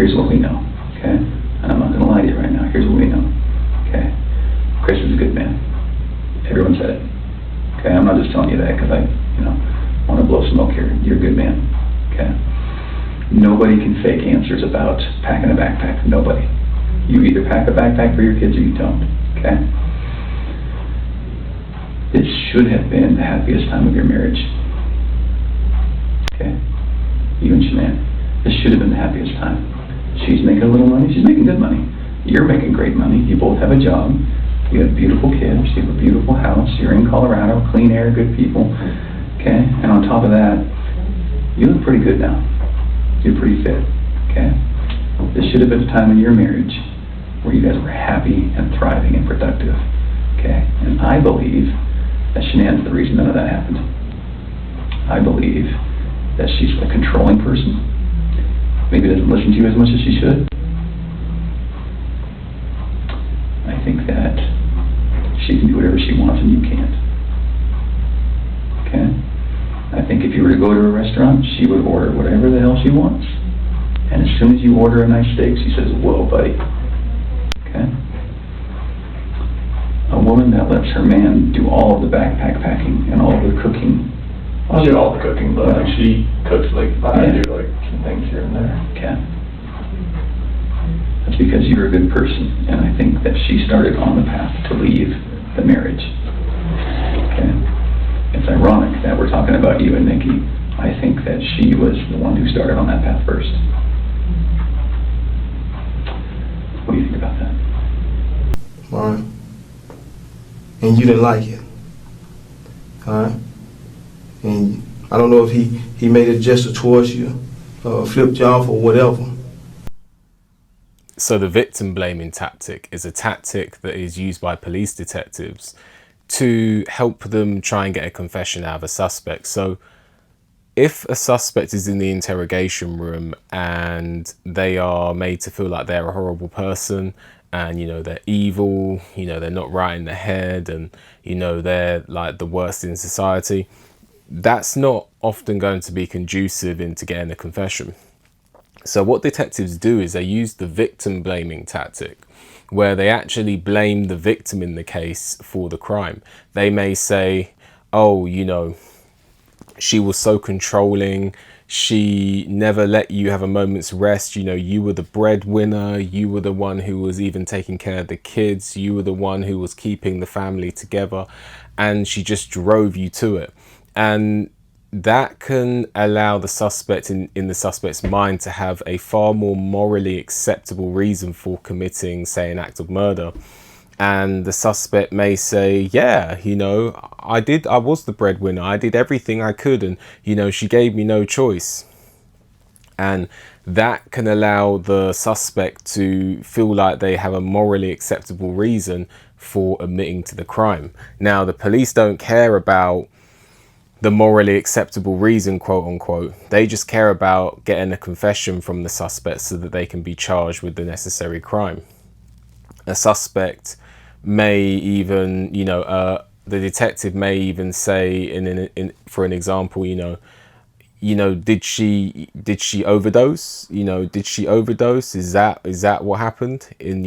here's what we know, okay? And I'm not going to lie to you right now. Here's what we know, okay? Chris is a good man. Everyone said it, okay? I'm not just telling you that because I, want to blow smoke here. You're a good man, okay? Nobody can fake answers about packing a backpack. Nobody. You either pack a backpack for your kids or you don't, okay? It should have been the happiest time of your marriage, okay? You and Shanann. This should have been the happiest time. She's making a little money. She's making good money. You're making great money. You both have a job. You have beautiful kids. You have a beautiful house. You're in Colorado. Clean air, good people. Okay? And on top of that, you look pretty good now. You're pretty fit. Okay? This should have been a time in your marriage where you guys were happy and thriving and productive. Okay? And I believe that Shanann's the reason none of that happened. I believe that she's a controlling person. Maybe doesn't listen to you as much as she should. I think that she can do whatever she wants and you can't. Okay? I think if you were to go to a restaurant, she would order whatever the hell she wants. And as soon as you order a nice steak, she says, whoa, buddy. Okay? A woman that lets her man do all of the backpack packing and all of the cooking. I'll do all the cooking, but she cooks I do some things here and there. Okay. That's because you're a good person, and I think that she started on the path to leave the marriage. Okay. It's ironic that we're talking about you and Nikki. I think that she was the one who started on that path first. What do you think about that? All right. And you didn't like it. All right. And I don't know if he made a gesture towards you, flipped you off or whatever. So the victim blaming tactic is a tactic that is used by police detectives to help them try and get a confession out of a suspect. So if a suspect is in the interrogation room and they are made to feel like they're a horrible person and, they're evil, they're not right in the head and, they're like the worst in society, that's not often going to be conducive into getting a confession. So what detectives do is they use the victim blaming tactic, where they actually blame the victim in the case for the crime. They may say, oh, she was so controlling, she never let you have a moment's rest, you were the breadwinner, you were the one who was even taking care of the kids, you were the one who was keeping the family together, and she just drove you to it. And that can allow the suspect in the suspect's mind to have a far more morally acceptable reason for committing, say, an act of murder. And the suspect may say, yeah, I was the breadwinner. I did everything I could. And, she gave me no choice. And that can allow the suspect to feel like they have a morally acceptable reason for admitting to the crime. Now, the police don't care about the morally acceptable reason, quote unquote. They just care about getting a confession from the suspect so that they can be charged with the necessary crime. A suspect may even, the detective may even say, for an example, did she overdose? Did she overdose? Is that what happened? And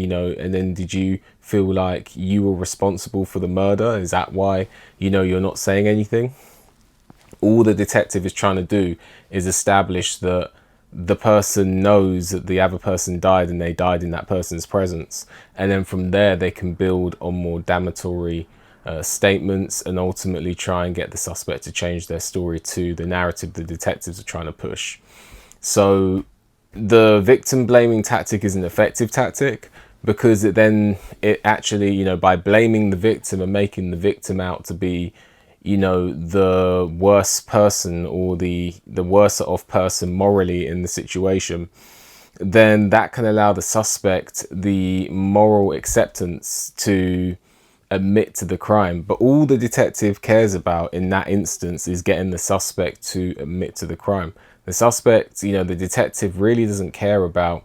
then did you feel like you were responsible for the murder? Is that why, you're not saying anything? All the detective is trying to do is establish that the person knows that the other person died and they died in that person's presence. And then from there, they can build on more damnatory statements and ultimately try and get the suspect to change their story to the narrative the detectives are trying to push. So the victim blaming tactic is an effective tactic because it actually, by blaming the victim and making the victim out to be the worst person or the worse off person morally in the situation, then that can allow the suspect the moral acceptance to admit to the crime. But all the detective cares about in that instance is getting the suspect to admit to the crime. The suspect, the detective really doesn't care about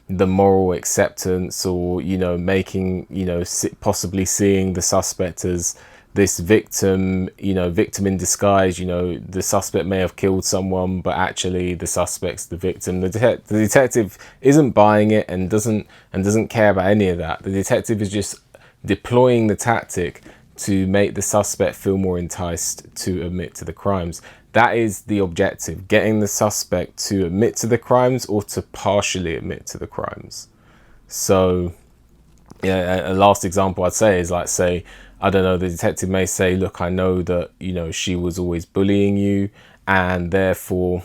the moral acceptance or, making, possibly seeing the suspect as this victim, victim in disguise. The suspect may have killed someone, but actually the suspect's the victim. The detective isn't buying it and doesn't care about any of that. The detective is just deploying the tactic to make the suspect feel more enticed to admit to the crimes. That is the objective, getting the suspect to admit to the crimes or to partially admit to the crimes. So yeah, a last example I'd say is, like, say, I don't know, the detective may say, look, I know that, she was always bullying you, and therefore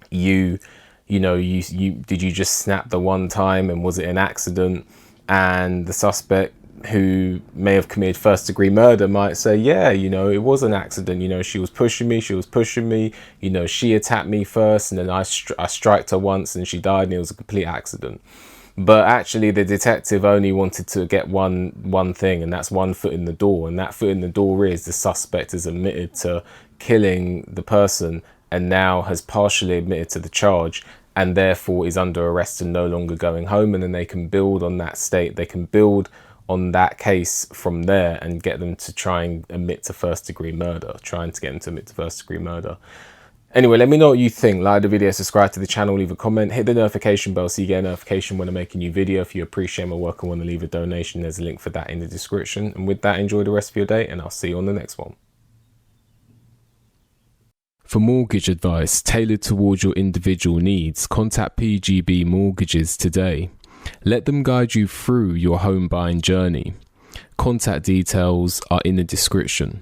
you did you just snap the one time, and was it an accident? And the suspect, who may have committed first-degree murder, might say, yeah, it was an accident. She was pushing me, she attacked me first, and then I striked her once and she died, and it was a complete accident. But actually the detective only wanted to get one thing, and that's one foot in the door. And that foot in the door is the suspect has admitted to killing the person, and now has partially admitted to the charge, and therefore is under arrest and no longer going home. And then they can build on that state. They can build on that case from there and get them to try and admit to first-degree murder, Anyway, let me know what you think. Like the video, subscribe to the channel, leave a comment, hit the notification bell so you get a notification when I make a new video. If you appreciate my work and want to leave a donation, there's a link for that in the description. And with that, enjoy the rest of your day, and I'll see you on the next one. For mortgage advice tailored towards your individual needs, contact PGB Mortgages today. Let them guide you through your home buying journey. Contact details are in the description.